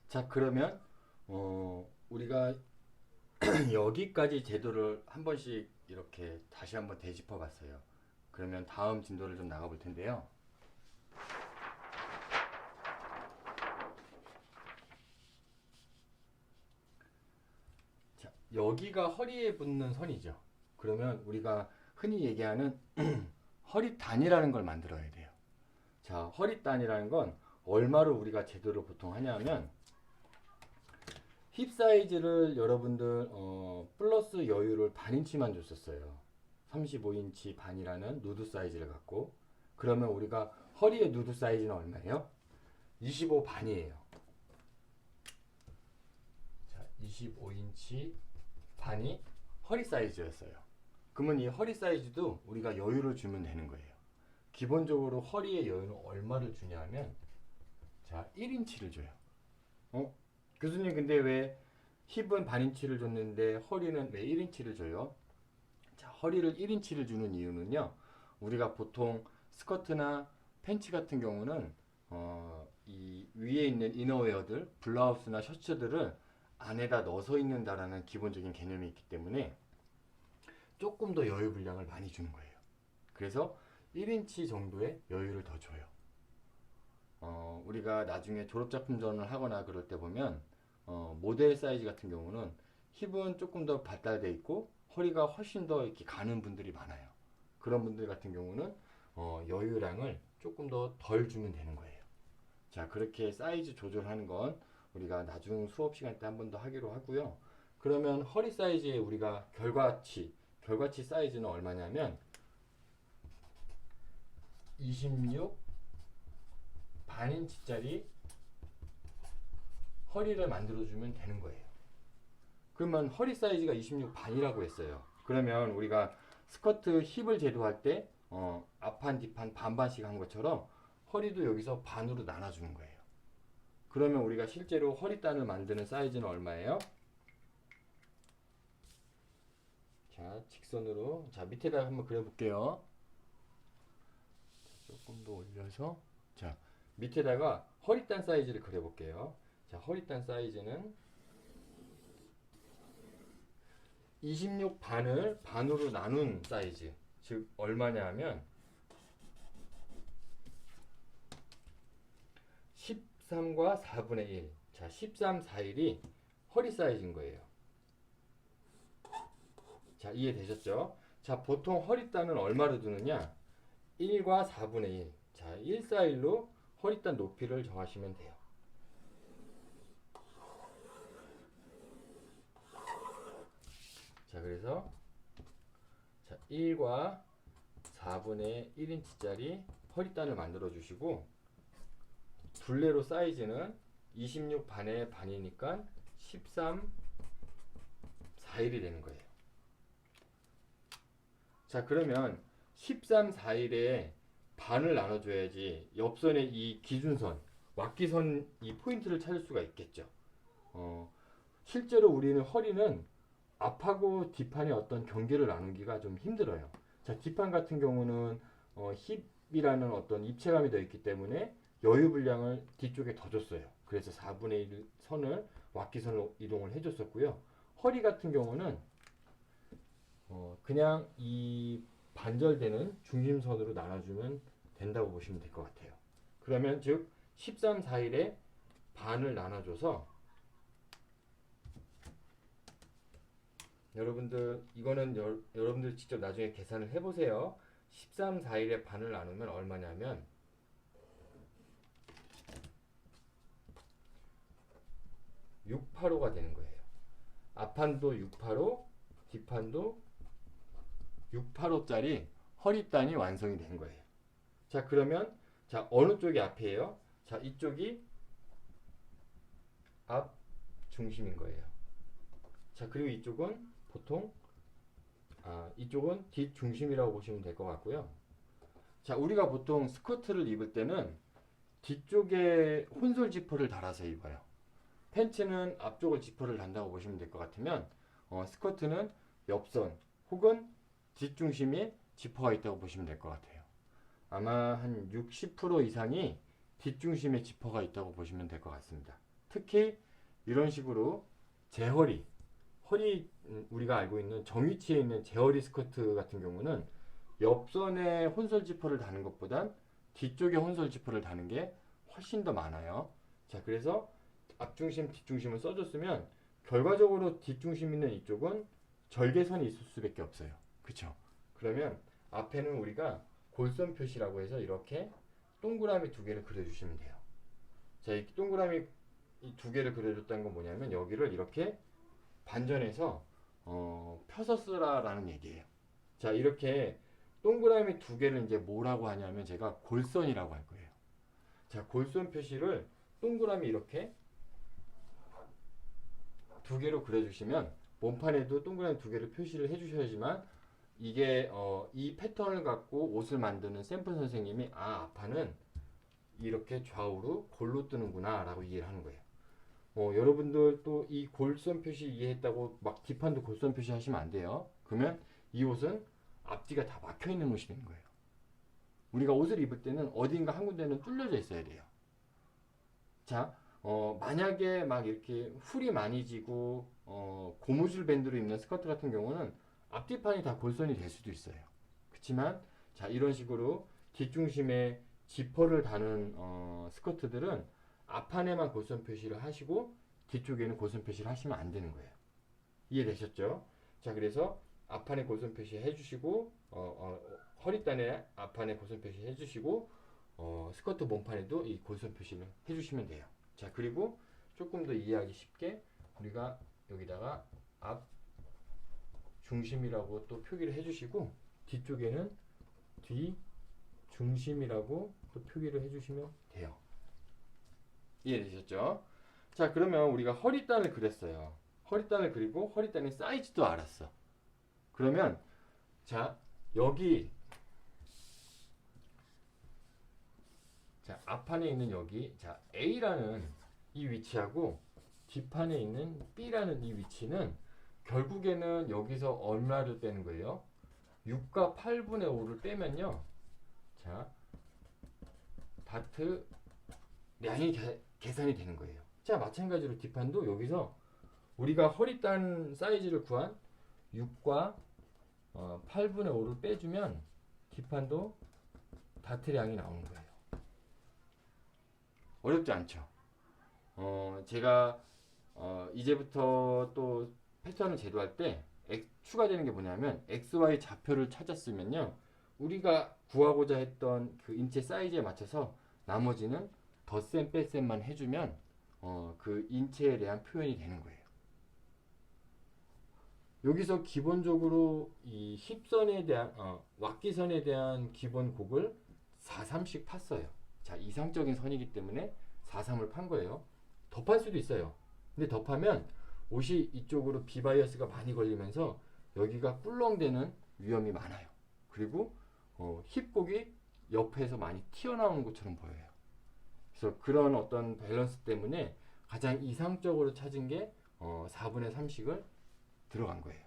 자, 그러면 우리가 여기까지 제도를 한 번씩 이렇게 다시 한번 되짚어 봤어요. 그러면 다음 진도를 좀 나가 볼 텐데요. 자, 여기가 허리에 붙는 선이죠. 그러면 우리가 흔히 얘기하는 허리단이라는 걸 만들어야 돼요. 자, 허리단이라는 건 얼마로 우리가 제도를 보통 하냐면 힙 사이즈를 여러분들 플러스 여유를 반인치만 줬었어요. 35인치 반이라는 누드 사이즈를 갖고 그러면 우리가 허리의 누드 사이즈는 얼마예요? 25 반이에요. 자, 25인치 반이 허리 사이즈였어요. 그러면 이 허리 사이즈도 우리가 여유를 주면 되는 거예요. 기본적으로 허리의 여유는 얼마를 주냐면 자, 1인치를 줘요. 어? 교수님 근데 왜 힙은 반인치를 줬는데 허리는 왜 1인치를 줘요? 자, 허리를 1인치를 주는 이유는요. 우리가 보통 스커트나 팬츠 같은 경우는 이 위에 있는 이너웨어들, 블라우스나 셔츠들을 안에다 넣어서 입는다라는 기본적인 개념이 있기 때문에 조금 더 여유 분량을 많이 주는 거예요. 그래서 1인치 정도의 여유를 더 줘요. 우리가 나중에 졸업작품전을 하거나 그럴 때 보면 모델 사이즈 같은 경우는 힙은 조금 더 발달돼 있고 허리가 훨씬 더 이렇게 가는 분들이 많아요. 그런 분들 같은 경우는 여유량을 조금 더 덜 주면 되는 거예요. 자, 그렇게 사이즈 조절하는 건 우리가 나중 수업 시간 때 한 번 더 하기로 하고요. 그러면 허리 사이즈에 우리가 결과치 사이즈는 얼마냐면 26 반인치짜리 허리를 만들어주면 되는 거예요. 그러면 허리 사이즈가 26 반이라고 했어요. 그러면 우리가 스커트 힙을 제도할 때 앞판 뒷판 반반씩 한 것처럼 허리도 여기서 반으로 나눠주는 거예요. 그러면 우리가 실제로 허리단을 만드는 사이즈는 얼마예요? 자, 직선으로 자 밑에다 한번 그려볼게요. 조금 더 올려서 자 밑에다가 허리단 사이즈를 그려볼게요. 자, 허리단 사이즈는 26 반을 반으로 나눈 사이즈. 즉 얼마냐 하면 13과 4분의 1. 자, 13, 4일이 허리 사이즈인 거예요. 자, 이해되셨죠? 자, 보통 허리단은 얼마로 두느냐? 1과 4분의 1. 자, 1, 4, 1로 허리단 높이를 정하시면 돼요. 자, 그래서 자, 1과 4분의 1인치짜리 허리단을 만들어 주시고 둘레로 사이즈는 26 반의 반이니까 13, 4일이 되는 거예요. 자, 그러면 13, 4일에 반을 나눠줘야지 옆선의 이 기준선, 왁기선 이 포인트를 찾을 수가 있겠죠. 실제로 우리는 허리는 앞하고 뒷판의 어떤 경계를 나누기가 좀 힘들어요. 자, 뒷판 같은 경우는 힙이라는 어떤 입체감이 되어 있기 때문에 여유 분량을 뒤쪽에 더 줬어요. 그래서 4분의 1 선을 왁기선으로 이동을 해줬었고요. 허리 같은 경우는 그냥 이 반절되는 중심선으로 나눠주면 된다고 보시면 될 것 같아요. 그러면 즉 13, 4일에 반을 나눠줘서 여러분들 이거는 여러분들 직접 나중에 계산을 해보세요. 13, 4일에 반을 나누면 얼마냐면 685가 되는 거예요. 앞판도 685, 뒷판도 685짜리 허리단이 완성이 된 거예요. 자, 그러면 자 어느 쪽이 앞이에요? 자, 이쪽이 앞 중심인 거예요. 자, 그리고 이쪽은 보통 이쪽은 뒷 중심이라고 보시면 될 것 같고요. 자, 우리가 보통 스커트를 입을 때는 뒤쪽에 혼솔 지퍼를 달아서 입어요. 팬츠는 앞쪽을 지퍼를 단다고 보시면 될 것 같으면 스커트는 옆선 혹은 뒷중심에 지퍼가 있다고 보시면 될 것 같아요. 아마 한 60% 이상이 뒷중심에 지퍼가 있다고 보시면 될 것 같습니다. 특히 이런 식으로 제허리, 허리 우리가 알고 있는 정위치에 있는 제허리 스커트 같은 경우는 옆선에 혼설 지퍼를 다는 것보단 뒤쪽에 혼설 지퍼를 다는 게 훨씬 더 많아요. 자, 그래서 앞중심, 뒷중심을 써줬으면 결과적으로 뒷중심 있는 이쪽은 절개선이 있을 수밖에 없어요. 그쵸? 그러면 앞에는 우리가 골선 표시라고 해서 이렇게 동그라미 두 개를 그려주시면 돼요. 자, 이 동그라미 이 두 개를 그려줬다는 건 뭐냐면 여기를 이렇게 반전해서 펴서 쓰라라는 얘기예요. 자, 이렇게 동그라미 두 개를 이제 뭐라고 하냐면 제가 골선이라고 할 거예요. 자, 골선 표시를 동그라미 이렇게 두 개로 그려주시면 몸판에도 동그라미 두 개를 표시를 해주셔야지만 이게 이 패턴을 갖고 옷을 만드는 샘플 선생님이 앞판은 이렇게 좌우로 골로 뜨는구나 라고 이해를 하는 거예요. 여러분들 또 이 골선 표시 이해했다고 막 뒷판도 골선 표시 하시면 안 돼요. 그러면 이 옷은 앞뒤가 다 막혀 있는 옷이 되는 거예요. 우리가 옷을 입을 때는 어딘가 한 군데는 뚫려져 있어야 돼요. 자, 만약에 막 이렇게 훌이 많이 지고 고무줄 밴드로 입는 스커트 같은 경우는 앞뒤판이 다 골선이 될 수도 있어요. 그렇지만 자, 이런 식으로 뒷중심에 지퍼를 다는 스커트들은 앞판에만 골선 표시를 하시고 뒤쪽에는 골선 표시를 하시면 안 되는 거예요. 이해되셨죠? 자, 그래서 앞판에 골선 표시 해주시고 허리단에 앞판에 골선 표시 해주시고 스커트 몸판에도 이 골선 표시를 해주시면 돼요. 자, 그리고 조금 더 이해하기 쉽게 우리가 여기다가 앞 중심이라고 또 표기를 해주시고 뒤쪽에는 뒤 중심이라고 또 표기를 해주시면 돼요. 이해되셨죠? 자, 그러면 우리가 허리단을 그렸어요. 허리단을 그리고 허리단의 사이즈도 알았어. 그러면 자, 여기 자, 앞판에 있는 여기 자, A라는 이 위치하고 뒷판에 있는 B라는 이 위치는 결국에는 여기서 얼마를 빼는 거예요? 6과 8분의 5를 빼면요. 자, 다트 량이 계산이 되는 거예요. 자, 마찬가지로 뒷판도 여기서 우리가 허리단 사이즈를 구한 6과 8분의 5를 빼주면 뒷판도 다트량이 나오는 거예요. 어렵지 않죠? 제가 이제부터 또 패턴을 제도할 때 추가되는 게 뭐냐면 XY 좌표를 찾았으면요. 우리가 구하고자 했던 그 인체 사이즈에 맞춰서 나머지는 덧셈 뺄셈만 해주면 그 인체에 대한 표현이 되는 거예요. 여기서 기본적으로 이 힙선에 대한 왁기선에 대한 기본 곡을 4-3씩 팠어요. 자, 이상적인 선이기 때문에 4-3을 판 거예요. 더 팔 수도 있어요. 근데 더 파면 옷이 이쪽으로 비바이어스가 많이 걸리면서 여기가 꿀렁대는 위험이 많아요. 그리고 힙곡이 옆에서 많이 튀어나오는 것처럼 보여요. 그래서 그런 어떤 밸런스 때문에 가장 이상적으로 찾은 게 4분의 3씩을 들어간 거예요.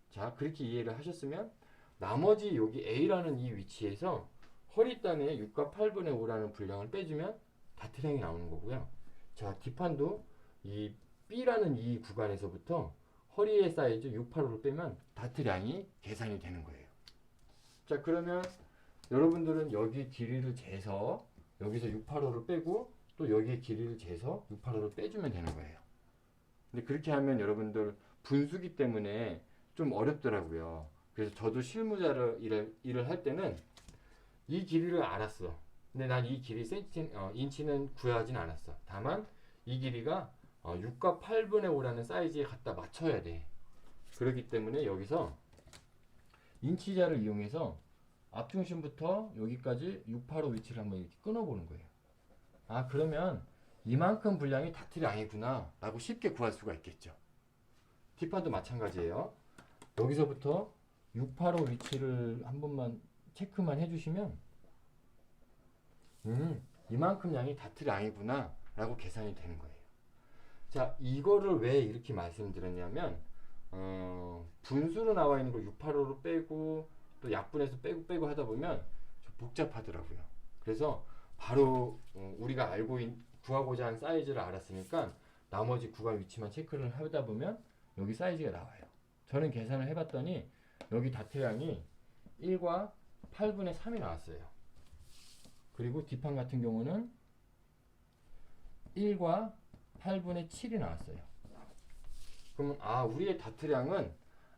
자, 그렇게 이해를 하셨으면 나머지 여기 A라는 이 위치에서 허리단에 6과 8분의 5라는 분량을 빼주면 다트량이 나오는 거고요. 자, 뒷판도 이 B라는 이 구간에서부터 허리의 사이즈 6, 8, 5를 빼면 다트량이 계산이 되는 거예요. 자, 그러면 여러분들은 여기 길이를 재서 여기서 6, 8, 5를 빼고 또 여기에 길이를 재서 6, 8, 5를 빼주면 되는 거예요. 근데 그렇게 하면 여러분들 분수기 때문에 좀 어렵더라고요. 그래서 저도 실무자를 일을 할 때는 이 길이를 알았어. 근데 난 이 길이 인치는 구하진 않았어. 다만 이 길이가 6과 8분의 5라는 사이즈에 갖다 맞춰야 돼. 그렇기 때문에 여기서 인치자를 이용해서 앞중심부터 여기까지 6, 8, 5 위치를 한번 이렇게 끊어보는 거예요. 아, 그러면 이만큼 분량이 다트량이구나 라고 쉽게 구할 수가 있겠죠. 뒷판도 마찬가지예요. 여기서부터 6, 8, 5 위치를 한 번만 체크만 해주시면 이만큼 양이 다트량이구나 라고 계산이 되는 거예요. 자, 이거를 왜 이렇게 말씀드렸냐면 분수로 나와 있는 걸 6, 8, 5로 빼고 또 약분해서 빼고 하다 보면 좀 복잡하더라고요. 그래서 바로 우리가 구하고자 하는 사이즈를 알았으니까 나머지 구간 위치만 체크를 하다 보면 여기 사이즈가 나와요. 저는 계산을 해봤더니 여기 다트량이 1과 8분의 3이 나왔어요. 그리고 뒷판 같은 경우는 1과 8분의 7이 나왔어요. 그러면 우리의 다트량은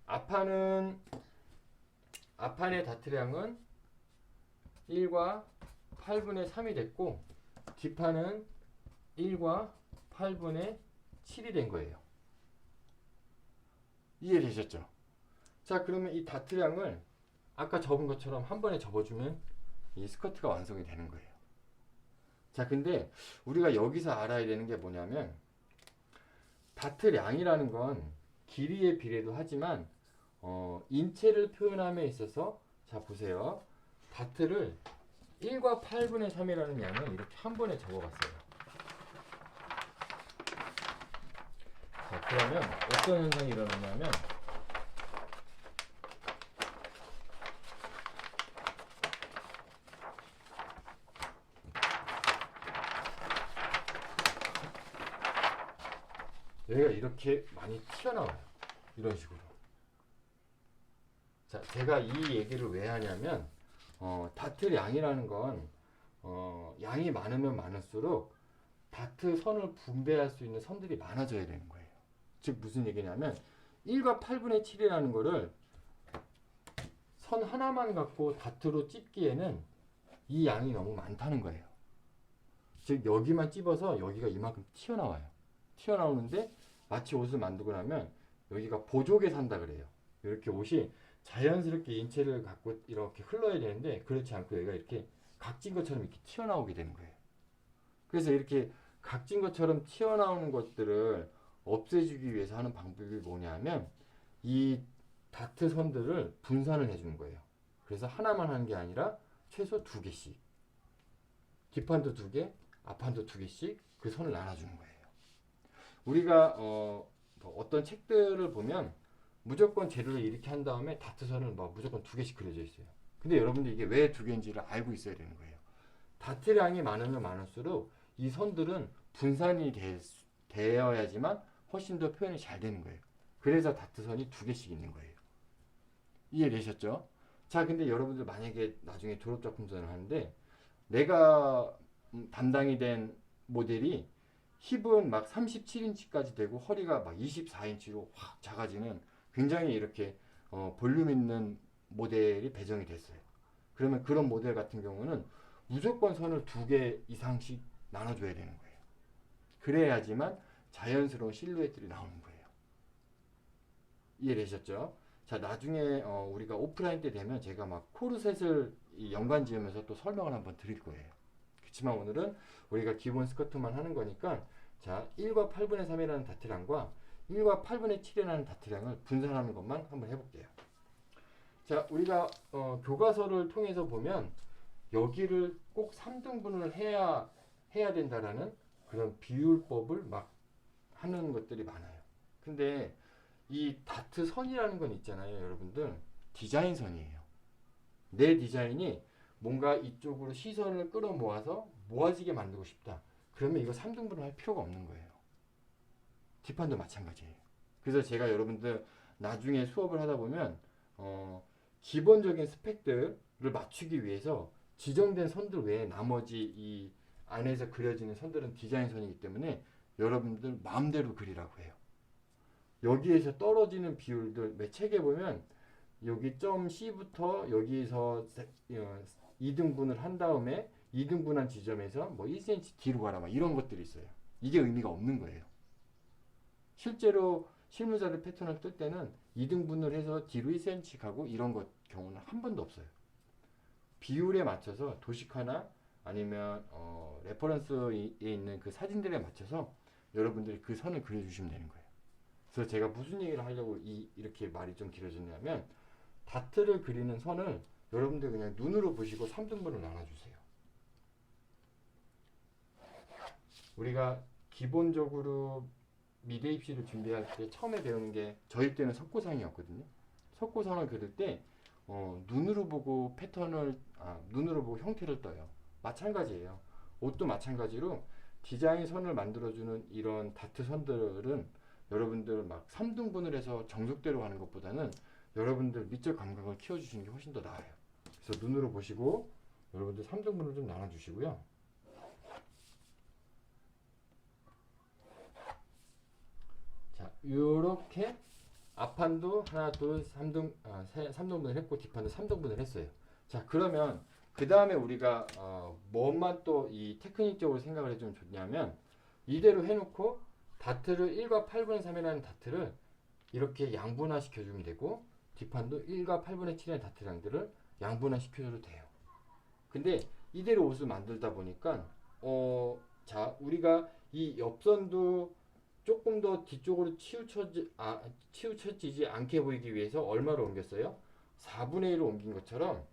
앞판의 다트량은 1과 8분의 3이 됐고 뒷판은 1과 8분의 7이 된 거예요. 이해되셨죠? 자, 그러면 이 다트량을 아까 접은 것처럼 한 번에 접어주면 이 스커트가 완성이 되는 거예요. 자, 근데 우리가 여기서 알아야 되는 게 뭐냐면 다트량이라는 건 길이에 비례도 하지만 인체를 표현함에 있어서 자 보세요. 다트를 1과 8분의 3이라는 양을 이렇게 한 번에 적어봤어요. 자, 그러면 어떤 현상이 일어나냐면 여기가 이렇게 많이 튀어나와요. 이런 식으로. 자, 제가 이 얘기를 왜 하냐면 다트 양이라는 건 양이 많으면 많을수록 다트 선을 분배할 수 있는 선들이 많아져야 되는 거예요. 즉 무슨 얘기냐면 1과 8분의 7이라는 거를 선 하나만 갖고 다트로 찝기에는 이 양이 너무 많다는 거예요. 즉 여기만 찝어서 여기가 이만큼 튀어나와요. 튀어나오는데 마치 옷을 만들고 나면 여기가 보조개 산다 그래요. 이렇게 옷이 자연스럽게 인체를 갖고 이렇게 흘러야 되는데 그렇지 않고 여기가 이렇게 각진 것처럼 이렇게 튀어나오게 되는 거예요. 그래서 이렇게 각진 것처럼 튀어나오는 것들을 없애주기 위해서 하는 방법이 뭐냐면 이 다트 선들을 분산을 해주는 거예요. 그래서 하나만 하는 게 아니라 최소 2개씩 뒷판도 2개, 앞판도 2개씩 그 선을 나눠주는 거예요. 우리가 어떤 책들을 보면 무조건 재료를 이렇게 한 다음에 다트선을 무조건 2개씩 그려져 있어요. 근데 여러분들 이게 왜 2개인지를 알고 있어야 되는 거예요. 다트량이 많으면 많을수록 이 선들은 분산이 되어야지만 훨씬 더 표현이 잘 되는 거예요. 그래서 다트선이 2개씩 있는 거예요. 이해되셨죠? 자, 근데 여러분들 만약에 나중에 졸업작품전을 하는데 내가 담당이 된 모델이 힙은 막 37인치까지 되고 허리가 막 24인치로 확 작아지는 굉장히 이렇게 볼륨 있는 모델이 배정이 됐어요. 그러면 그런 모델 같은 경우는 무조건 선을 2개 이상씩 나눠줘야 되는 거예요. 그래야지만 자연스러운 실루엣들이 나오는 거예요. 이해되셨죠? 자, 나중에 우리가 오프라인 때 되면 제가 막 코르셋을 연관 지으면서 또 설명을 한번 드릴 거예요. 그렇지만 오늘은 우리가 기본 스커트만 하는 거니까 자, 1과 8분의 3이라는 다트량과 1과 8분의 7이라는 다트량을 분산하는 것만 한번 해볼게요. 자, 우리가 교과서를 통해서 보면 여기를 꼭 3등분을 해야 된다라는 그런 비율법을 막 하는 것들이 많아요. 근데 이 다트 선이라는 건 있잖아요, 여러분들. 디자인 선이에요. 내 디자인이 뭔가 이쪽으로 시선을 끌어모아서 모아지게 만들고 싶다. 그러면 이거 3등분을 할 필요가 없는 거예요. 뒷판도 마찬가지예요. 그래서 제가 여러분들 나중에 수업을 하다 보면 기본적인 스펙들을 맞추기 위해서 지정된 선들 외에 나머지 이 안에서 그려지는 선들은 디자인 선이기 때문에 여러분들 마음대로 그리라고 해요. 여기에서 떨어지는 비율들 매 책에 보면 여기 점 C부터 여기에서 2등분을 한 다음에 2등분한 지점에서 뭐 1cm 뒤로 가라 막 이런 것들이 있어요. 이게 의미가 없는 거예요. 실제로 실무자들 패턴을 뜰 때는 2등분을 해서 뒤로 1cm 가고 이런 것 경우는 한 번도 없어요. 비율에 맞춰서 도식화나 아니면 레퍼런스에 있는 그 사진들에 맞춰서 여러분들이 그 선을 그려주시면 되는 거예요. 그래서 제가 무슨 얘기를 하려고 이렇게 말이 좀 길어졌냐면 다트를 그리는 선을 여러분들 그냥 눈으로 보시고 3등분을 나눠주세요. 우리가 기본적으로 미대 입시를 준비할 때 처음에 배우는 게 저희 때는 석고상이었거든요. 석고상을 그릴 때 눈으로 보고 패턴을 눈으로 보고 형태를 떠요. 마찬가지예요. 옷도 마찬가지로 디자인 선을 만들어주는 이런 다트 선들은 여러분들 막 3등분을 해서 정석대로 가는 것보다는 여러분들 미적 감각을 키워주시는 게 훨씬 더 나아요. 그래서 눈으로 보시고 여러분들 3등분을 좀 나눠주시고요. 자, 요렇게 앞판도 하나, 둘, 3등분을 했고 뒷판도 3등분을 했어요. 자, 그러면 그 다음에 우리가 뭐만 또 이 테크닉적으로 생각을 해주면 좋냐면 이대로 해놓고 다트를 1과 8분의 3이라는 다트를 이렇게 양분화 시켜주면 되고 뒷판도 1과 8분의 7이라는 다트량들을 양분화 시켜줘도 돼요. 근데 이대로 옷을 만들다 보니까 자, 우리가 이 옆선도 조금 더 뒤쪽으로 치우쳐지지 않게 보이기 위해서 얼마로 옮겼어요? 4분의 1로 옮긴 것처럼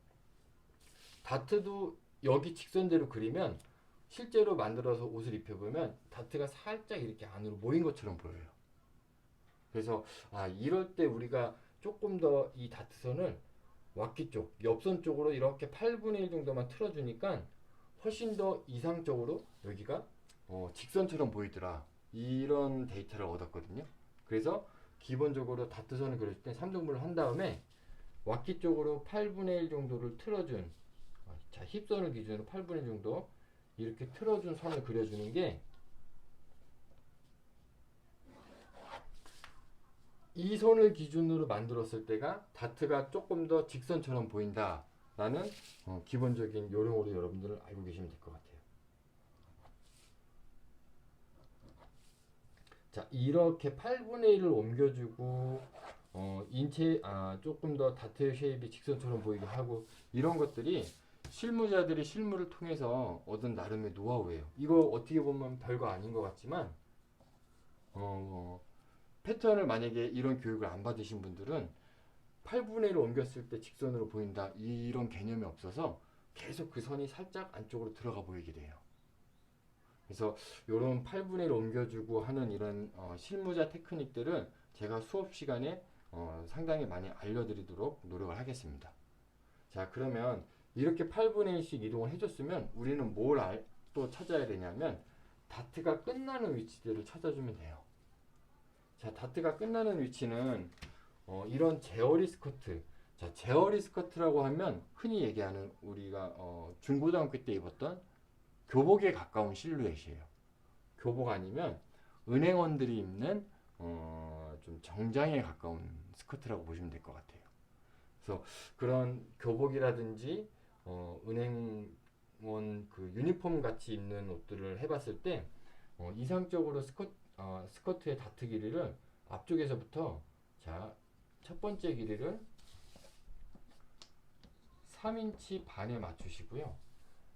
다트도 여기 직선대로 그리면 실제로 만들어서 옷을 입혀보면 다트가 살짝 이렇게 안으로 모인 것처럼 보여요. 그래서 이럴 때 우리가 조금 더 이 다트선을 왁기 쪽, 옆선 쪽으로 이렇게 8분의 1 정도만 틀어주니까 훨씬 더 이상적으로 여기가 직선처럼 보이더라. 이런 데이터를 얻었거든요. 그래서 기본적으로 다트선을 그릴 때 3등분을 한 다음에 왁기 쪽으로 8분의 1 정도를 틀어준, 자, 힙선을 기준으로 8분의 1 정도 이렇게 틀어준 선을 그려주는 게 이 선을 기준으로 만들었을 때가 다트가 조금 더 직선처럼 보인다 라는 기본적인 요령으로 여러분들은 알고 계시면 될 것 같아요. 자, 이렇게 8분의 1을 옮겨주고 인체 조금 더 다트의 쉐입이 직선처럼 보이게 하고 이런 것들이 실무자들이 실무를 통해서 얻은 나름의 노하우예요. 이거 어떻게 보면 별거 아닌 것 같지만 패턴을 만약에 이런 교육을 안 받으신 분들은 8분의 1을 옮겼을 때 직선으로 보인다 이런 개념이 없어서 계속 그 선이 살짝 안쪽으로 들어가 보이게 돼요. 그래서 이런 8분의 1 옮겨주고 하는 이런 실무자 테크닉들은 제가 수업 시간에 상당히 많이 알려드리도록 노력을 하겠습니다. 자, 그러면 이렇게 8분의 1씩 이동을 해줬으면 우리는 뭘 또 찾아야 되냐면 다트가 끝나는 위치들을 찾아주면 돼요. 자, 다트가 끝나는 위치는 이런 제어리 스커트. 자, 제어리 스커트라고 하면 흔히 얘기하는 우리가 중고등학교 때 입었던 교복에 가까운 실루엣이에요. 교복 아니면 은행원들이 입는 좀 정장에 가까운 스커트라고 보시면 될 것 같아요. 그래서 그런 교복이라든지 은행원 그 유니폼 같이 입는 옷들을 해봤을 때 이상적으로 스커트의 다트 길이를 앞쪽에서부터 자, 첫 번째 길이를 3인치 반에 맞추시고요.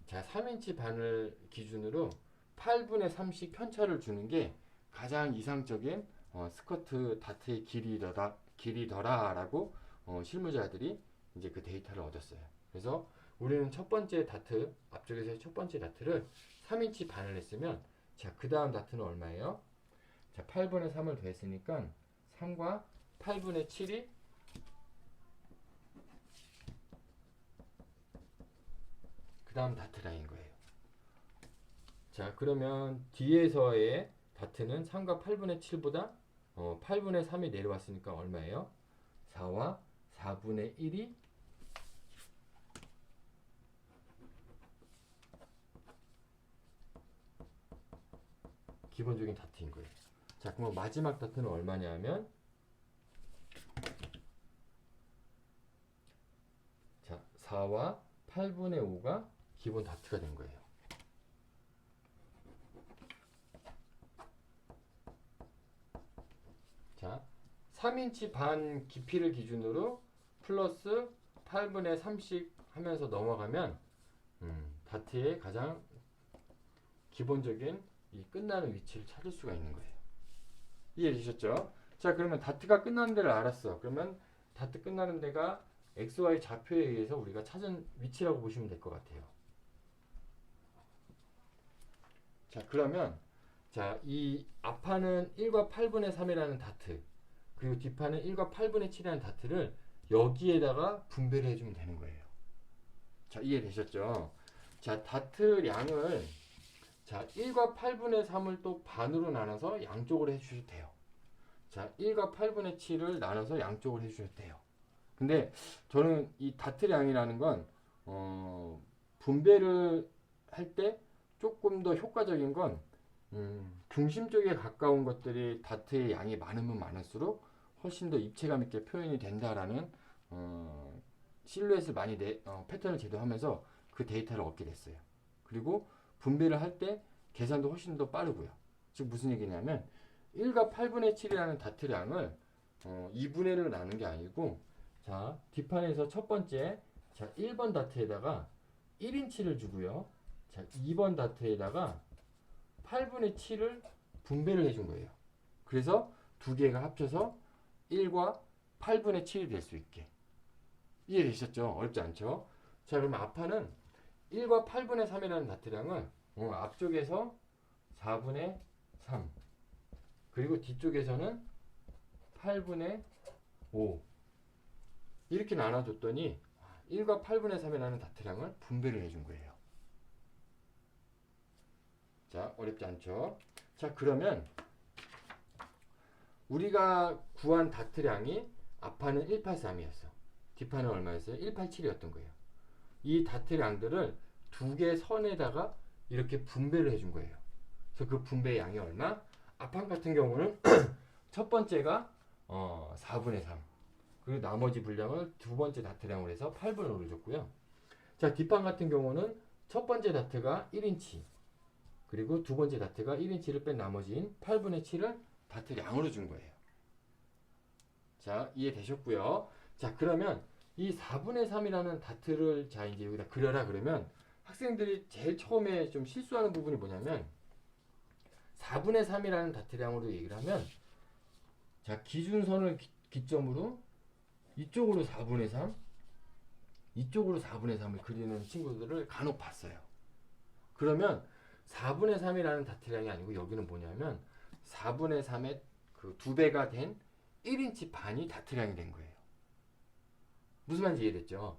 자, 3인치 반을 기준으로 8분의 3씩 편차를 주는 게 가장 이상적인 스커트 다트의 길이더라라고 실무자들이 이제 그 데이터를 얻었어요. 그래서 우리는 첫 번째 다트, 앞쪽에서의 첫 번째 다트를 3인치 반을 했으면 자, 그 다음 다트는 얼마예요? 자, 8분의 3을 더했으니까 3과 8분의 7이 그 다음 다트 라인인 거예요. 자, 그러면 뒤에서의 다트는 3과 8분의 7보다 8분의 3이 내려왔으니까 얼마예요? 4와 4분의 1이 기본적인 다트인 거예요. 자, 그럼 마지막 다트는 얼마냐 하면 자, 4와 8분의 5가 기본 다트가 된 거예요. 자, 3인치 반 깊이를 기준으로 플러스 8분의 3씩 하면서 넘어가면 다트의 가장 기본적인 이 끝나는 위치를 찾을 수가 있는 거예요. 이해되셨죠? 자, 그러면 다트가 끝나는 데를 알았어. 그러면 다트 끝나는 데가 XY 좌표에 의해서 우리가 찾은 위치라고 보시면 될 것 같아요. 자, 그러면 자, 이 앞판은 1과 8분의 3이라는 다트, 그리고 뒷판은 1과 8분의 7이라는 다트를 여기에다가 분배를 해주면 되는 거예요. 자, 이해되셨죠? 자, 다트량을 자, 1과 8분의 3을 또 반으로 나눠서 양쪽으로 해주셔도 돼요. 자, 1과 8분의 7을 나눠서 양쪽으로 해주셔도 돼요. 근데 저는 이 다트량이라는 건 분배를 할 때 조금 더 효과적인 건 중심 쪽에 가까운 것들이 다트의 양이 많으면 많을수록 훨씬 더 입체감 있게 표현이 된다라는 실루엣을 많이 패턴을 제도하면서 그 데이터를 얻게 됐어요. 그리고 분배를 할 때 계산도 훨씬 더 빠르고요. 즉 무슨 얘기냐면 1과 8분의 7이라는 다트량을 2분의 1로 나눈 게 아니고, 자, 뒷판에서 첫 번째, 자, 1번 다트에다가 1인치를 주고요. 자, 2번 다트에다가 8분의 7을 분배를 해준 거예요. 그래서 두 개가 합쳐서 1과 8분의 7이 될 수 있게. 이해되셨죠? 어렵지 않죠? 자, 그럼 앞판은 1과 8분의 3이라는 다트량을 앞쪽에서 4분의 3, 그리고 뒤쪽에서는 8분의 5 이렇게 나눠줬더니 1과 8분의 3이라는 다트량을 분배를 해준 거예요. 자, 어렵지 않죠? 자, 그러면 우리가 구한 다트량이 앞판은 183이었어. 뒷판은 얼마였어요? 187이었던 거예요. 이 다트량들을 두 개 선에다가 이렇게 분배를 해준 거예요. 그래서 그 분배의 양이 얼마? 앞판 같은 경우는 첫 번째가 4분의 3, 그리고 나머지 분량을 두 번째 다트량으로 해서 8분의 5를 줬고요. 자, 뒷판 같은 경우는 첫 번째 다트가 1인치, 그리고 두 번째 다트가 1인치를 뺀 나머지인 8분의 7을 다트량으로 준 거예요. 자, 이해되셨고요. 자, 그러면 이 4분의 3이라는 다트를 자 이제 여기다 그려라 그러면 학생들이 제일 처음에 좀 실수하는 부분이 뭐냐면 4분의 3이라는 다트량으로 얘기를 하면, 자, 기준선을 기점으로 이쪽으로 4분의 3, 이쪽으로 4분의 3을 그리는 친구들을 간혹 봤어요. 그러면 4분의 3이라는 다트량이 아니고 여기는 뭐냐면 4분의 3의 그 2배가 된 1인치 반이 다트량이 된 거예요. 무슨 말인지 이해됐죠?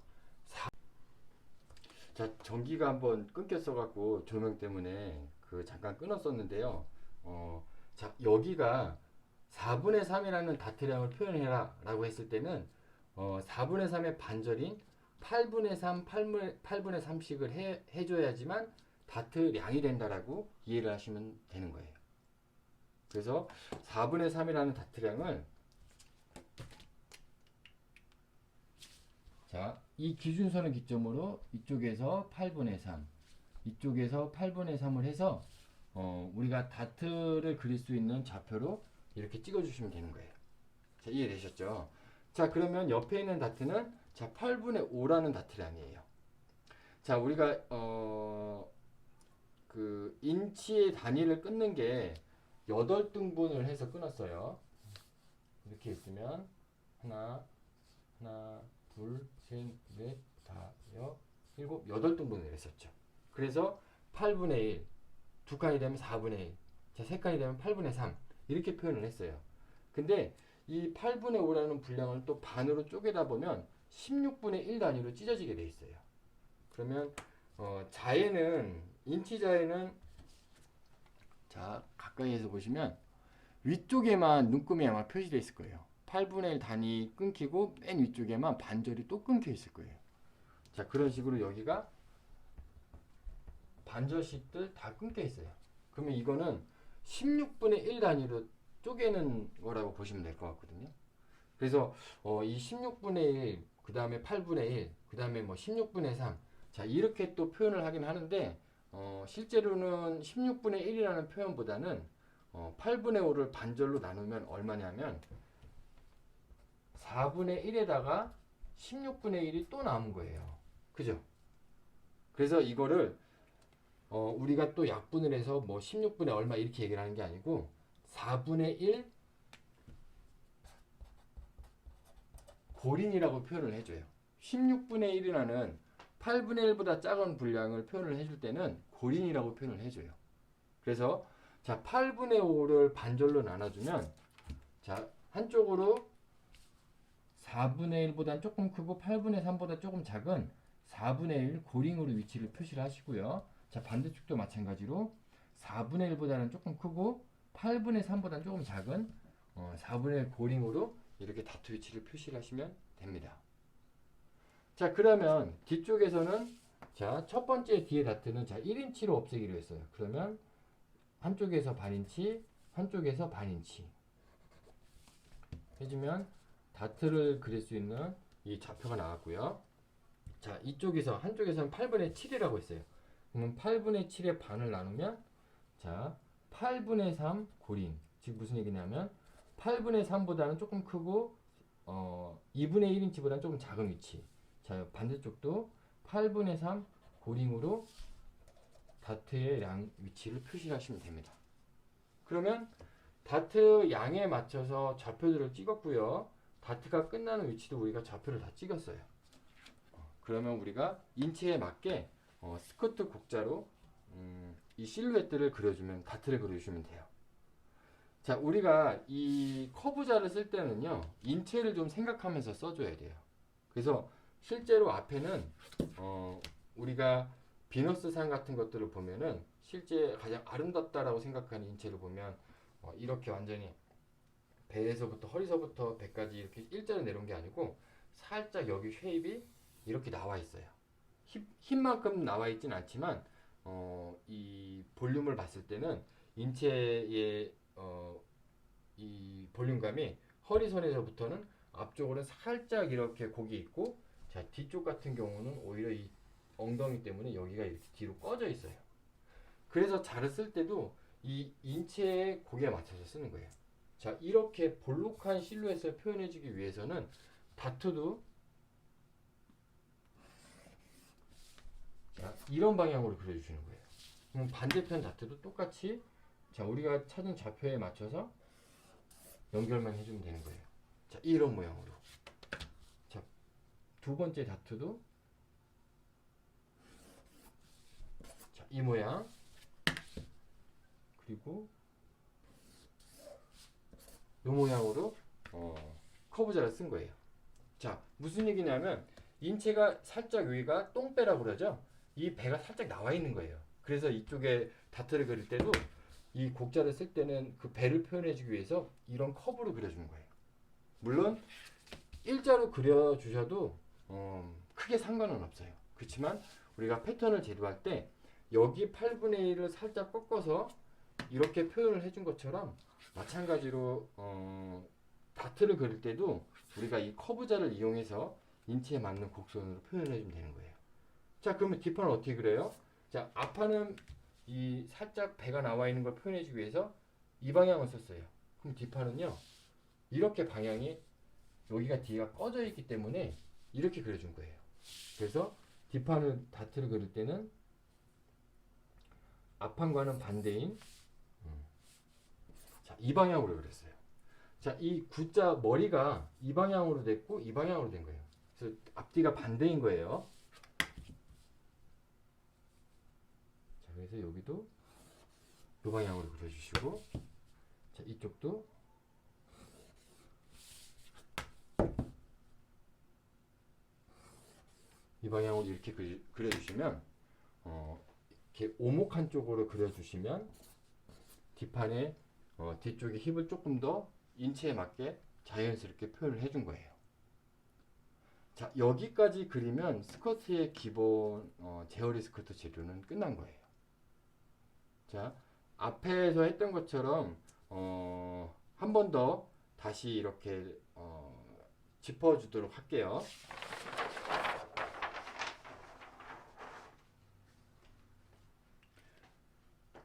자, 전기가 한번 끊겼어 갖고 조명 때문에 그 잠깐 끊었었는데요. 자, 여기가 4분의 3이라는 다트량을 표현해라 라고 했을 때는 4분의 3의 반절인 8분의 3, 8분의 3씩을 해줘야지만 다트량이 된다라고 이해를 하시면 되는 거예요. 그래서 4분의 3이라는 다트량을, 자, 이 기준선을 기점으로 이쪽에서 8분의 3, 이쪽에서 8분의 3을 해서 우리가 다트를 그릴 수 있는 좌표로 이렇게 찍어주시면 되는 거예요. 자, 이해되셨죠? 자, 그러면 옆에 있는 다트는 자 8분의 5라는 다트량이에요. 자, 우리가 그 인치의 단위를 끊는 게 8등분을 해서 끊었어요. 이렇게 있으면 하나, 둘, 셋, 넷, 다, 여, 일곱, 8등분을 했었죠. 그래서 8분의 1, 두 칸이 되면 4분의 1, 자, 세 칸이 되면 8분의 3 이렇게 표현을 했어요. 근데 이 8분의 5라는 분량을 또 반으로 쪼개다 보면 16분의 1 단위로 찢어지게 돼 있어요. 그러면 자에는, 인치 자에는, 자, 가까이에서 보시면 위쪽에만 눈금이 아마 표시되어 있을 거예요. 8분의 1 단위 끊기고 맨 위쪽에만 반절이 또 끊겨 있을 거예요. 자, 그런 식으로 여기가 반절씩들 다 끊겨 있어요. 그러면 이거는 16분의 1 단위로 쪼개는 거라고 보시면 될 것 같거든요. 그래서 이 16분의 1, 그 다음에 8분의 1, 그 다음에 뭐 16분의 3, 자, 이렇게 또 표현을 하긴 하는데 실제로는 16분의 1이라는 표현보다는 8분의 5를 반절로 나누면 얼마냐면 4분의 1에다가 16분의 1이 또 남은 거예요. 그죠? 그래서 이거를 우리가 또 약분을 해서 뭐 16분의 얼마 이렇게 얘기를 하는 게 아니고 4분의 1 골인이라고 표현을 해줘요. 16분의 1이라는 8분의 1보다 작은 분량을 표현을 해줄 때는 골인이라고 표현을 해줘요. 그래서 자, 8분의 5를 반절로 나눠주면, 자, 한쪽으로 4분의 1보다 조금 크고 8분의 3보다 조금 작은 4분의 1 고링으로 위치를 표시를 하시고요. 자, 반대쪽도 마찬가지로 4분의 1보다는 조금 크고 8분의 3보다는 조금 작은 4분의 1 고링으로 이렇게 다투 위치를 표시를 하시면 됩니다. 자, 그러면 뒤쪽에서는 자, 첫 번째 뒤에 다트는 자, 1인치로 없애기로 했어요. 그러면 한쪽에서 반인치, 한쪽에서 반인치 해주면 다트를 그릴 수 있는 이 좌표가 나왔고요. 자, 이쪽에서 한쪽에서는 8분의 7이라고 했어요. 그러면 8분의 7의 반을 나누면 자, 8분의 3 고링. 즉 무슨 얘기냐면 8분의 3보다는 조금 크고 2분의 1인치보다는 조금 작은 위치. 자, 반대쪽도 8분의 3 고링으로 다트의 양 위치를 표시하시면 됩니다. 그러면 다트 양에 맞춰서 좌표들을 찍었고요. 다트가 끝나는 위치도 우리가 좌표를 다 찍었어요. 그러면 우리가 인체에 맞게 스커트 곡자로 이 실루엣들을 그려주면 다트를 그려주시면 돼요. 자, 우리가 이 커브자를 쓸 때는요, 인체를 좀 생각하면서 써줘야 돼요. 그래서 실제로 앞에는 우리가 비너스산 같은 것들을 보면은 실제 가장 아름답다라고 생각하는 인체를 보면 이렇게 완전히 배에서부터 허리서부터 배까지 이렇게 일자로 내려온 게 아니고 살짝 여기 쉐입이 이렇게 나와 있어요. 힙만큼 나와 있진 않지만 이 볼륨을 봤을 때는 인체의 이 볼륨감이 허리선에서부터는 앞쪽으로는 살짝 이렇게 곡이 있고, 자, 뒤쪽 같은 경우는 오히려 이 엉덩이 때문에 여기가 이렇게 뒤로 꺼져 있어요. 그래서 자를 쓸 때도 이 인체의 곡에 맞춰서 쓰는 거예요. 자, 이렇게 볼록한 실루엣을 표현해주기 위해서는 다트도 자, 이런 방향으로 그려주시는 거예요. 그럼 반대편 다트도 똑같이 자, 우리가 찾은 좌표에 맞춰서 연결만 해주면 되는 거예요. 자, 이런 모양으로. 자, 두 번째 다트도 자, 이 모양. 그리고 이 모양으로 커브자를 쓴 거예요. 자, 무슨 얘기냐면 인체가 살짝 여기가 똥배라고 그러죠. 이 배가 살짝 나와 있는 거예요. 그래서 이쪽에 다트를 그릴 때도 이 곡자를 쓸 때는 그 배를 표현해주기 위해서 이런 커브로 그려주는 거예요. 물론 일자로 그려주셔도 크게 상관은 없어요. 그렇지만 우리가 패턴을 제도할 때 여기 8분의 1을 살짝 꺾어서 이렇게 표현을 해준 것처럼 마찬가지로 다트를 그릴 때도 우리가 이 커브자를 이용해서 인체에 맞는 곡선으로 표현해주면 되는 거예요. 자, 그러면 뒷판은 어떻게 그려요? 자, 앞판은 이 살짝 배가 나와 있는 걸 표현해주기 위해서 이 방향을 썼어요. 그럼 뒷판은요, 이렇게 방향이 여기가 뒤가 꺼져 있기 때문에 이렇게 그려준 거예요. 그래서 뒷판을 다트를 그릴 때는 앞판과는 반대인 자, 이 방향으로 그렸어요. 자, 이 V자 머리가 이 방향으로 됐고 이 방향으로 된 거예요. 그래서 앞뒤가 반대인 거예요. 자, 그래서 여기도 이 방향으로 그려주시고, 자, 이쪽도 이 방향으로 이렇게 그려주시면 이렇게 오목한 쪽으로 그려주시면 뒷판에 뒤쪽에 힙을 조금 더 인체에 맞게 자연스럽게 표현을 해준 거예요. 자, 여기까지 그리면 스커트의 기본 제어리 스커트 재료는 끝난 거예요. 자, 앞에서 했던 것처럼 한 번 더 다시 이렇게 짚어주도록 할게요.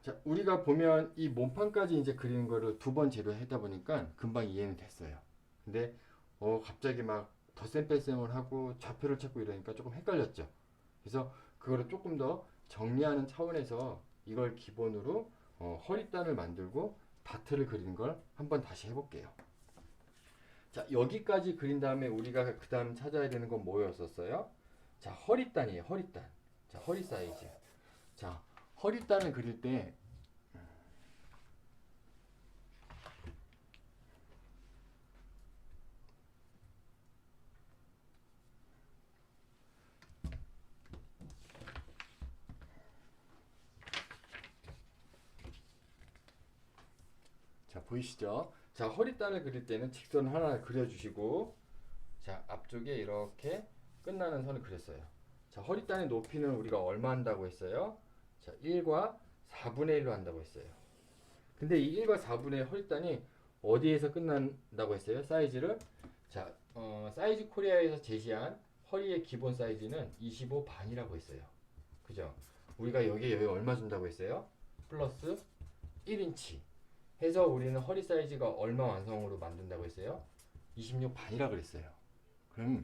자, 우리가 보면 이 몸판까지 이제 그리는 거를 두 번 재료하다 보니까 금방 이해는 됐어요. 근데 갑자기 막 덧셈 뺄셈을 하고 좌표를 찾고 이러니까 조금 헷갈렸죠. 그래서 그거를 조금 더 정리하는 차원에서 이걸 기본으로 허리단을 만들고 다트를 그리는 걸 한번 다시 해볼게요. 자, 여기까지 그린 다음에 우리가 그 다음 찾아야 되는 건 뭐였었어요? 자, 허리단이에요. 허리단. 자, 허리 사이즈. 자, 허리단을 그릴 때 자, 보이시죠? 자, 허리단을 그릴 때는 직선 하나 그려주시고, 자, 앞쪽에 이렇게 끝나는 선을 그렸어요. 자, 허리단의 높이는 우리가 얼마 한다고 했어요? 자, 1과 4분의 1로 한다고 했어요. 근데 이 1과 4분의 1 허리단이 어디에서 끝난다고 했어요? 사이즈를? 자, 사이즈 코리아에서 제시한 허리의 기본 사이즈는 25반이라고 했어요. 그죠? 우리가 여기 얼마 준다고 했어요? 플러스 1인치 해서 우리는 허리 사이즈가 얼마 완성으로 만든다고 했어요? 26반이라 그랬어요. 그럼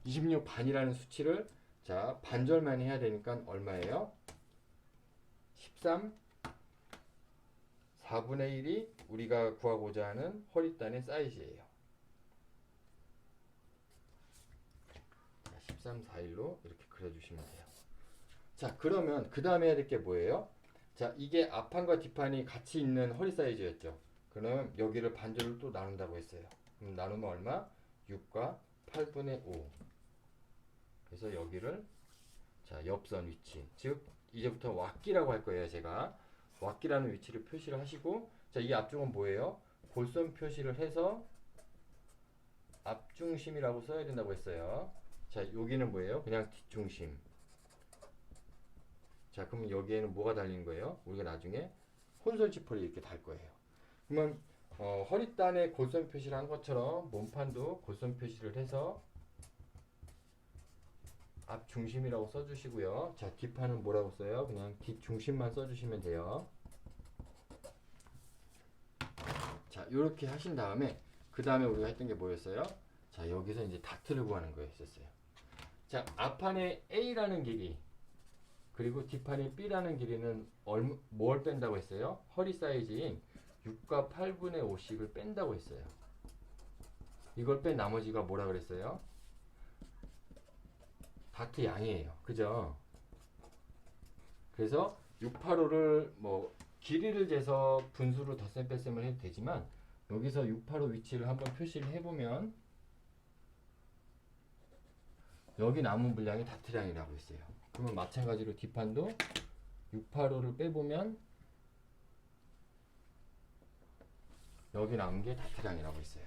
26반이라는 수치를 자, 반절만 해야 되니까 얼마예요? 13 4분의 1이 우리가 구하고자 하는 허리단의 사이즈예요. 13, 4일로 이렇게 그려주시면 돼요. 자, 그러면 그 다음에 해야 될 게 뭐예요? 자, 이게 앞판과 뒷판이 같이 있는 허리 사이즈였죠. 그럼 여기를 반절로 또 나눈다고 했어요. 그럼 나누면 얼마? 6과 8분의 5. 그래서 여기를 자, 옆선 위치, 즉 이제부터 왁기라고 할 거예요. 제가 왁기라는 위치를 표시를 하시고, 자, 이 앞쪽은 뭐예요? 골선 표시를 해서 앞중심이라고 써야 된다고 했어요. 자, 여기는 뭐예요? 그냥 뒷중심. 자, 그럼 여기에는 뭐가 달리는 거예요? 우리가 나중에 혼솔지퍼를 이렇게 달 거예요. 그러면 허리단에 골선 표시를 한 것처럼 몸판도 골선 표시를 해서 앞중심이라고 써주시고요. 자, 뒷판은 뭐라고 써요? 그냥 뒷중심만 써주시면 돼요. 자, 이렇게 하신 다음에 그 다음에 우리가 했던 게 뭐였어요? 자, 여기서 이제 다트를 구하는 거였었어요. 자, 앞판에 A라는 길이 그리고 뒷판에 B라는 길이는 뭘 뺀다고 했어요? 허리 사이즈인 6과 8분의 5씩을 뺀다고 했어요. 이걸 뺀 나머지가 뭐라 그랬어요? 다트 양이에요. 그죠? 그래서 685를 뭐 길이를 재서 분수로 덧셈 뺄셈을 해도 되지만 여기서 685 위치를 한번 표시를 해보면 여기 남은 분량이 다트량이라고 했어요. 그러면 마찬가지로 뒷판도 685를 빼보면 여기 남은 게 다트량이라고 했어요.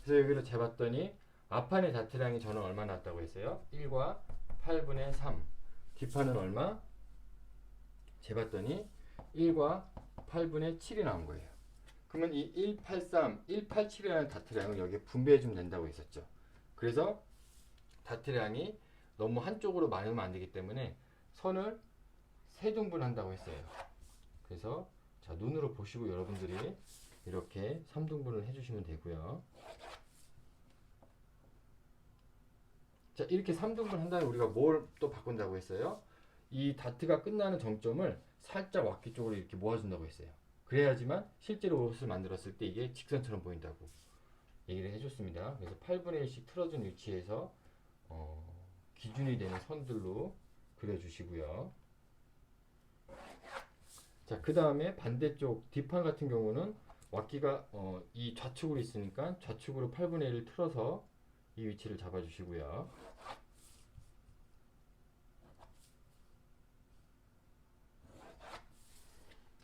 그래서 여기를 재봤더니 앞판의 다트량이 저는 얼마 나왔다고 했어요? 1과 8분의 3. 뒷판은 얼마? 재봤더니 1과 8분의 7이 나온 거예요. 그러면 이 183, 187이라는 다트량을 여기에 분배해주면 된다고 했었죠. 그래서 다트량이 너무 한쪽으로 많으면 안 되기 때문에 선을 세 등분한다고 했어요. 그래서 자, 눈으로 보시고 여러분들이 이렇게 3등분을 해주시면 되고요. 자, 이렇게 3등분 한 다음에 우리가 뭘 또 바꾼다고 했어요? 이 다트가 끝나는 정점을 살짝 왁기 쪽으로 이렇게 모아준다고 했어요. 그래야지만 실제로 옷을 만들었을 때 이게 직선처럼 보인다고 얘기를 해줬습니다. 그래서 8분의 1씩 틀어준 위치에서 기준이 되는 선들로 그려주시고요. 자, 그 다음에 반대쪽 뒷판 같은 경우는 왁기가 이 좌측으로 있으니까 좌측으로 8분의 1을 틀어서 이 위치를 잡아주시고요.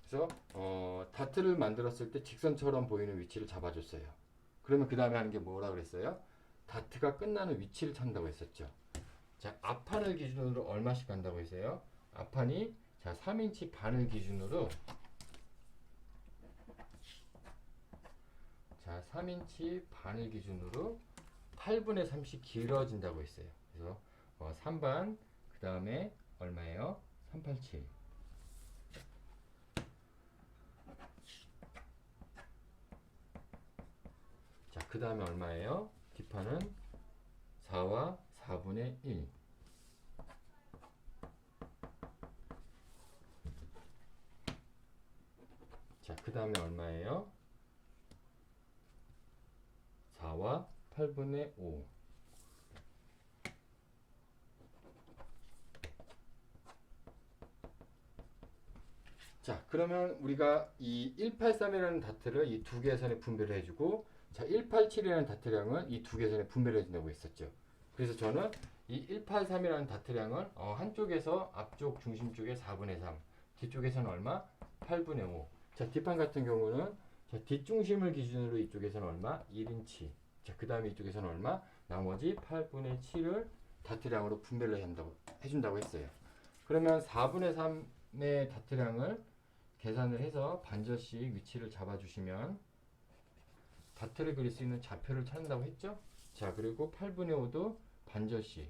그래서 다트를 만들었을 때 직선처럼 보이는 위치를 잡아줬어요. 그러면 그 다음에 하는 게 뭐라 그랬어요? 다트가 끝나는 위치를 찾는다고 했었죠. 자, 앞판을 기준으로 얼마씩 간다고 했어요? 앞판이 자 3인치 반을 기준으로 자 3인치 반을 기준으로 8분의 3씩 길어진다고 했어요. 그래서 3반 그 다음에 얼마예요? 387. 자, 그 다음에 얼마예요? 뒷판은 4와 4분의 1. 자, 그 다음에 얼마예요? 4와 8분의 5. 자, 그러면 우리가 이 183이라는 다트를 이 두 개의 선에 분배를 해주고, 자, 187이라는 다트량은 이 두 개의 선에 분배를 해준다고 했었죠. 그래서 저는 이 183이라는 다트량을 한쪽에서 앞쪽 중심 쪽에 4분의 3, 뒤쪽에서는 얼마? 8분의 5. 자, 뒷판 같은 경우는 자, 뒷중심을 기준으로 이쪽에서는 얼마? 1인치. 자, 그 다음에 이쪽에서는 얼마? 나머지 8분의 7을 다트량으로 분배를 해준다고 했어요. 그러면 4분의 3의 다트량을 계산을 해서 반절씩 위치를 잡아주시면 다트를 그릴 수 있는 좌표를 찾는다고 했죠? 자, 그리고 8분의 5도 반절씩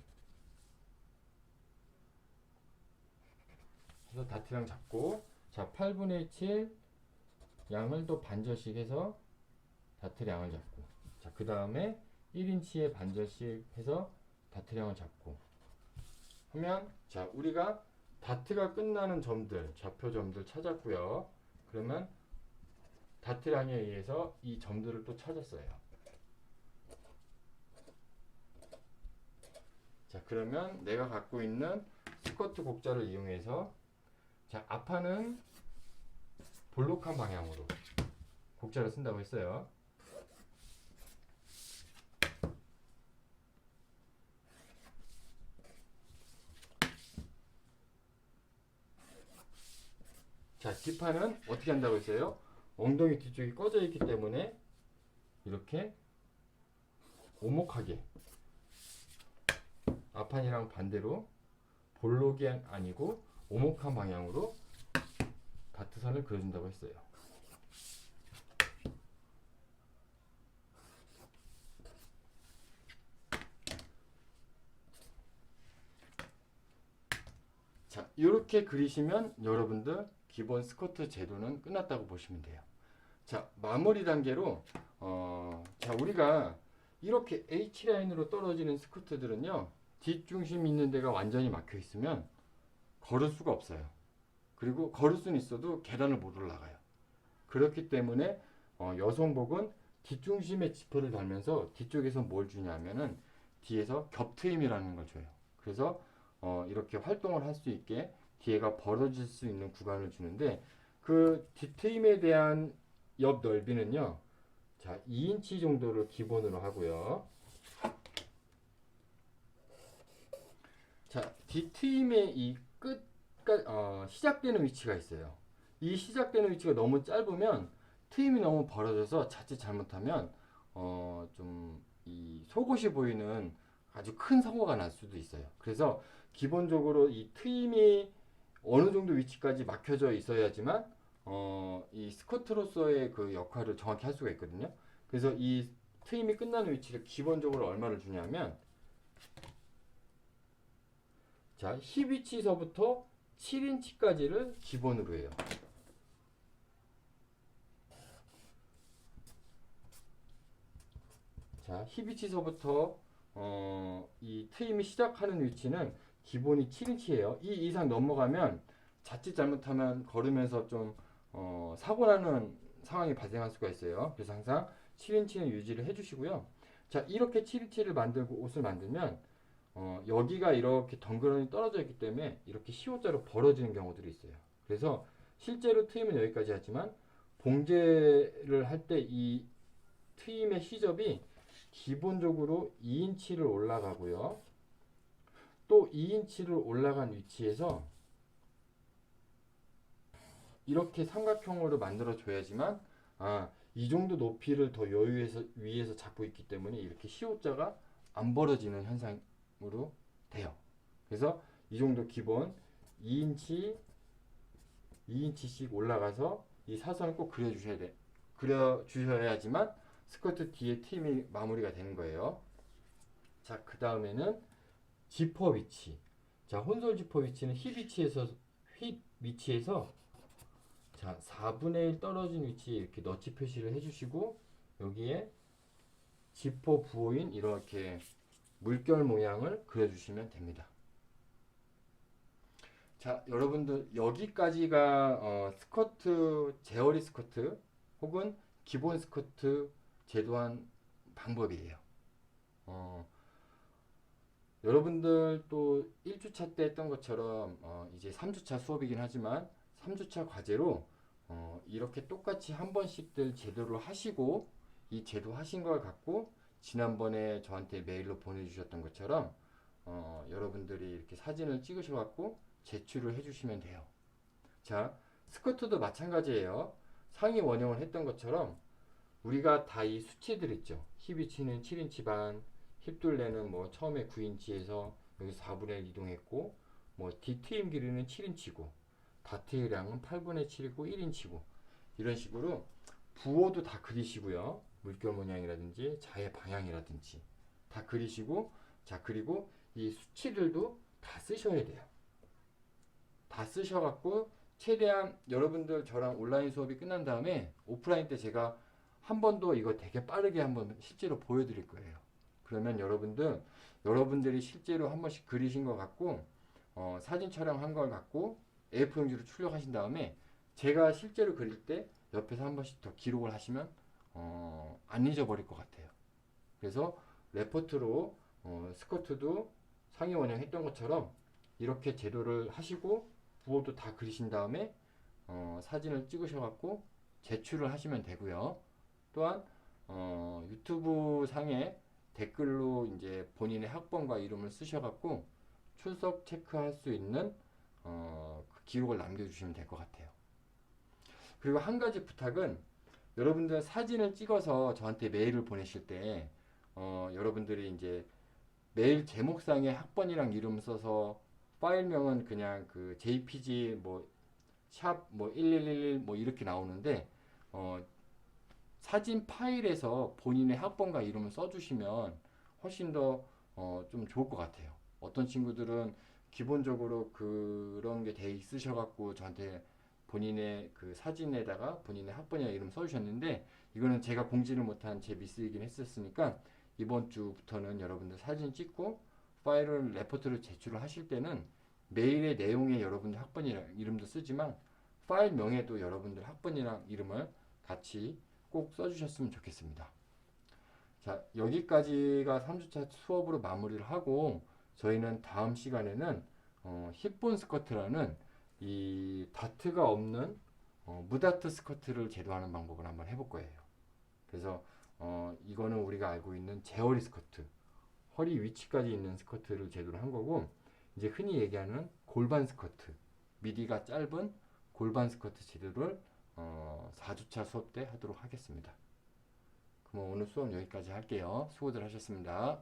해서 다트량 잡고, 자, 8분의 7 양을 또 반절씩 해서 다트량을 잡고, 자, 그 다음에 1인치에 반절씩 해서 다트량을 잡고 하면, 자, 우리가 다트가 끝나는 점들, 좌표 점들 찾았고요. 그러면 다트량에 의해서 이 점들을 또 찾았어요. 자, 그러면 내가 갖고 있는 스쿼트 곡자를 이용해서, 자, 앞판은 볼록한 방향으로 곡자를 쓴다고 했어요. 자, 뒷판은 어떻게 한다고 했어요? 엉덩이 뒤쪽이 꺼져 있기 때문에 이렇게 오목하게, 앞판이랑 반대로 볼록이 아니고 오목한 방향으로 다트선을 그려준다고 했어요. 자, 이렇게 그리시면 여러분들 기본 스쿼트 제도는 끝났다고 보시면 돼요. 자, 마무리 단계로 자, 우리가 이렇게 H라인으로 떨어지는 스쿼트들은요, 뒷중심 있는 데가 완전히 막혀 있으면 걸을 수가 없어요. 그리고 걸을 수는 있어도 계단을 못 올라가요. 그렇기 때문에 여성복은 뒷중심에 지퍼를 달면서 뒤쪽에서 뭘 주냐면은 뒤에서 겹트임이라는 걸 줘요. 그래서 이렇게 활동을 할 수 있게 뒤에가 벌어질 수 있는 구간을 주는데, 그 뒷트임에 대한 옆 넓이는요, 자, 2인치 정도를 기본으로 하고요. 자, 뒷트임의 이 시작되는 위치가 있어요. 이 시작되는 위치가 너무 짧으면 트임이 너무 벌어져서 자칫 잘못하면 좀 이 속옷이 보이는 아주 큰 사고가 날 수도 있어요. 그래서 기본적으로 이 트임이 어느 정도 위치까지 막혀져 있어야지만 이 스커트로서의 그 역할을 정확히 할 수가 있거든요. 그래서 이 트임이 끝나는 위치를 기본적으로 얼마를 주냐면, 자, 힙 위치서부터 7인치까지를 기본으로 해요. 자, 힙 위치서부터 이 트임이 시작하는 위치는 기본이 7인치예요. 이 이상 넘어가면 자칫 잘못하면 걸으면서 좀 사고 나는 상황이 발생할 수가 있어요. 그래서 항상 7인치는 유지를 해주시고요. 자, 이렇게 7인치를 만들고 옷을 만들면 여기가 이렇게 덩그러니 떨어져 있기 때문에 이렇게 시옷자로 벌어지는 경우들이 있어요. 그래서 실제로 트임은 여기까지 하지만 봉제를 할 때 이 트임의 시접이 기본적으로 2인치를 올라가고요. 또 2인치를 올라간 위치에서 이렇게 삼각형으로 만들어 줘야지만, 이 정도 높이를 더 여유해서 위에서 잡고 있기 때문에 이렇게 시옷자가 안 벌어지는 현상으로 돼요. 그래서 이 정도 기본 2인치씩 올라가서 이 사선을 꼭 그려주셔야지만 스커트 뒤에 팀이 마무리가 되는 거예요. 자, 그 다음에는 지퍼 위치. 자, 혼솔 지퍼 위치는 힙 위치에서 자, 4분의 1 떨어진 위치에 이렇게 너치 표시를 해주시고, 여기에 지퍼 부호인 이렇게 물결 모양을 그려주시면 됩니다. 자, 여러분들 여기까지가 스커트, 제어리 스커트 혹은 기본 스커트 제도한 방법이에요. 여러분들 또 1주차 때 했던 것처럼 이제 3주차 수업이긴 하지만 3주차 과제로 이렇게 똑같이 한 번씩들 제도를 하시고, 이 제도 하신 걸 갖고 지난번에 저한테 메일로 보내주셨던 것처럼 여러분들이 이렇게 사진을 찍으셔 갖고 제출을 해주시면 돼요. 자, 스커트도 마찬가지예요. 상의 원형을 했던 것처럼 우리가 다 이 수치들 있죠. 힙 위치는 7인치 반, 힙 둘레는 뭐 처음에 9인치에서 여기 4분의 1 이동했고, 뭐 뒤트임 길이는 7인치고, 다트의량은 8분의 7이고 1인치고, 이런 식으로 부호도 다 그리시고요. 물결 모양이라든지 자의 방향이라든지 다 그리시고, 자, 그리고 이 수치들도 다 쓰셔야 돼요. 다 쓰셔갖고 최대한 여러분들 저랑 온라인 수업이 끝난 다음에 오프라인 때 제가 한 번 더 이거 되게 빠르게 한번 실제로 보여드릴 거예요. 그러면 여러분들이 실제로 한 번씩 그리신 것 같고, 사진 촬영한 걸 갖고 A4용지로 출력하신 다음에 제가 실제로 그릴 때 옆에서 한 번씩 더 기록을 하시면 안 잊어버릴 것 같아요. 그래서 레포트로 스커트도 상의 원형 했던 것처럼 이렇게 제도를 하시고 부호도 다 그리신 다음에 사진을 찍으셔갖고 제출을 하시면 되고요. 또한 유튜브 상에 댓글로 이제 본인의 학번과 이름을 쓰셔갖고 출석 체크할 수 있는 그 기록을 남겨주시면 될 것 같아요. 그리고 한 가지 부탁은 여러분들 사진을 찍어서 저한테 메일을 보내실 때 여러분들이 이제 메일 제목상에 학번이랑 이름 써서 파일명은 그냥 그 jpg 뭐 샵 뭐 1111 뭐 이렇게 나오는데 사진 파일에서 본인의 학번과 이름을 써주시면 훨씬 더 좀 좋을 것 같아요. 어떤 친구들은 기본적으로 그런 게 돼 있으셔갖고 저한테 본인의 그 사진에다가 본인의 학번이나 이름 써주셨는데 이거는 제가 공지를 못한 제 미스이긴 했었으니까 이번 주부터는 여러분들 사진 찍고 파일을 레포트를 제출을 하실 때는 메일의 내용에 여러분들 학번이랑 이름도 쓰지만 파일명에도 여러분들 학번이랑 이름을 같이 꼭 써주셨으면 좋겠습니다. 자, 여기까지가 3주차 수업으로 마무리를 하고 저희는 다음 시간에는 힙본 스커트라는 이 다트가 없는 무다트 스커트를 제도하는 방법을 한번 해볼 거예요. 그래서 이거는 우리가 알고 있는 제어리 스커트, 허리 위치까지 있는 스커트를 제도를 한 거고, 이제 흔히 얘기하는 골반 스커트, 미디가 짧은 골반 스커트 제도를 4주차 수업 때 하도록 하겠습니다. 그럼 오늘 수업 여기까지 할게요. 수고들 하셨습니다.